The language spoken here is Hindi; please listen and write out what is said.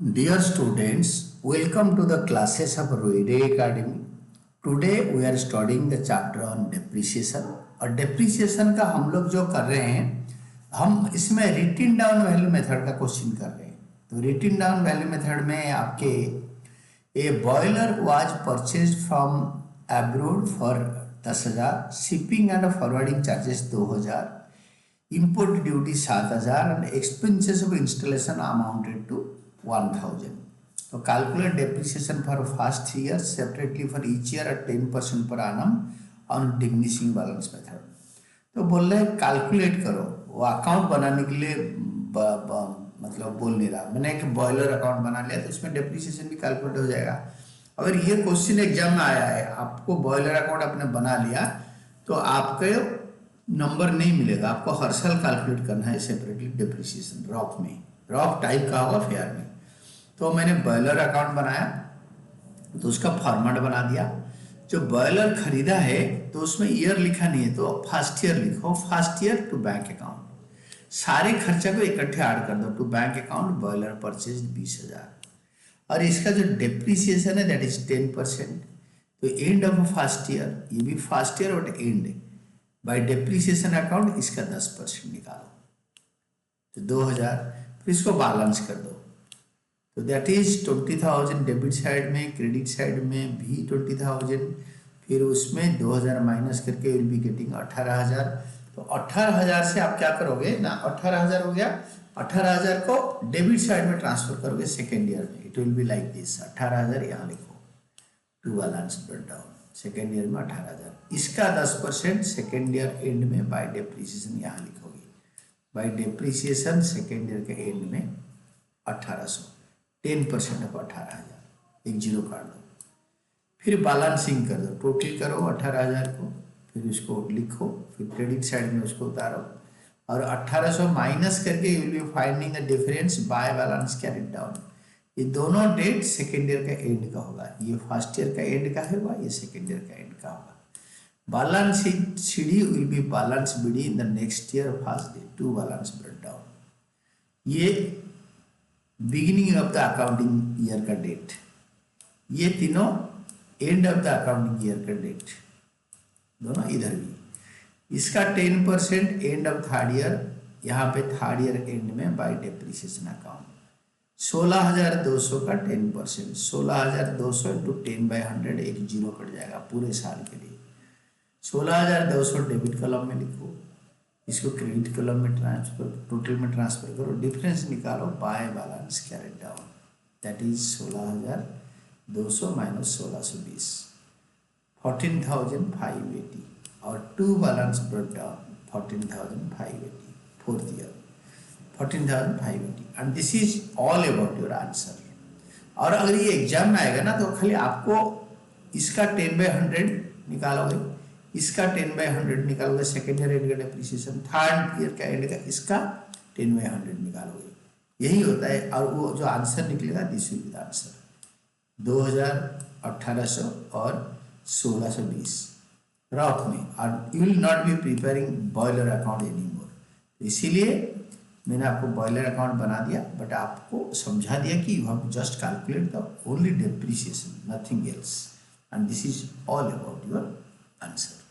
Dear students, welcome to the classes of Rohide Academy. Today we are studying the chapter on depreciation. और depreciation का हम लोग जो कर रहे हैं, हम इसमें written down value method का क्वेश्चन कर रहे हैं. तो written down value method में आपके a boiler was purchased from abroad for 10,000, shipping and forwarding charges 2,000, import duty 7,000 and expenses of installation amounted to 1,000. So calculate depreciation for first year separately for each year at 10% per annum on diminishing balance method. तो बोल रहे हैं कैलकुलेट करो. वो अकाउंट बनाने के लिए मतलब बोल नहीं रहा. मैंने एक बॉयलर अकाउंट बना लिया तो उसमें डेप्रिसिएशन भी कैलकुलेट हो जाएगा. अगर ये क्वेश्चन एग्जाम में आया है, आपको बॉयलर अकाउंट आपने बना लिया तो आपके नंबर नहीं मिलेगा. आपको हर साल कैलकुलेट करना है सेपरेटली डेप्रिसिएशन. रॉक में, रॉक टाइप का होगा फेयर में. तो मैंने बॉयलर अकाउंट बनाया तो उसका फॉर्मेट बना दिया. जो बॉयलर खरीदा है तो उसमें ईयर लिखा नहीं है तो फर्स्ट ईयर लिखो. First year to bank account. सारे खर्चा को इकट्ठे ऐड कर दो. To bank account boiler purchase 20,000. और इसका जो डेप्रिसिएशन है दैट इज 10%. तो एंड ऑफ फर्स्ट ईयर, ये भी first year but and bye depreciation account इसका 10% निकालो तो 2,000. फिर इसको बैलेंस कर दो. तो दैट इज 20,000 डेबिट साइड में, क्रेडिट साइड में भी 20,000. फिर उसमें 2,000 माइनस करके विल बी गेटिंग 18,000. तो 18,000 से आप क्या करोगे ना, 18,000 हो गया. 18,000 को डेबिट साइड में ट्रांसफर करोगे सेकेंड ईयर में. It will be like this. 18,000 यहाँ लिखो to balance break down. Second year में 18,000. इसका 10% सेकेंड ईयर एंड में बाय डेप्रिसिएशन यहाँ लिखोगे. बाय डेप्रिसिएशन सेकेंड ईयर के एंड में 1800. 10% ऑफ 18,000. एक जीरो काट दो. फिर बैलेंसिंग कर दो. टोटल करो 18,000 को. फिर उसको लिखो. फिर क्रेडिट साइड में उसको उतारो और 1800 माइनस करके you will be finding the difference bye balance carried down. ये दोनों डेट सेकेंड ईयर का एंड का होगा. ये फर्स्ट ईयर का एंड का होगा, ये सेकेंड ईयर का एंड का होगा. Balance CD will be balance BD in the next year first day to balance break down. ये beginning of the accounting year का डेट. ये तीनों end of the accounting year का डेट. दोनों इधर भी. इसका 10% एंड ऑफ थर्ड ईयर. यहाँ पे थर्ड ईयर एंड में बाय डेप्रिसिएशन अकाउंट 16,200 का 10%. 16,200 इंटू 10/100. एक जीरो कट जाएगा पूरे साल के लिए. 16,200 डेबिट कॉलम में लिखो. इसको क्रेडिट कॉलम में ट्रांसफर, टोटल में ट्रांसफर करो. डिफरेंस निकालो by balance carried down. That is 16,200 minus 1,620. 14,580. और to balance break down 14,580. Fourth year 14,580. And this is all about your answer. और अगर ये एग्जाम में आएगा ना तो खाली आपको इसका 10/100 निकालोगे, इसका 10/100 निकालोगे. सेकेंड ईयर एंड का डेप्रिसिएशन, थर्ड ईयर का एंड का इसका 10/100 निकालोगे. यही होता है. और वो जो आंसर निकलेगा this will be the answer. 2,000, 1,800 और 1,620 रॉक में. और you will not be preparing boiler account any more. इसीलिए मैंने आपको बॉयलर अकाउंट बना दिया बट आपको समझा दिया कि you have just calculate the only depreciation, nothing else. And this is all about your answer.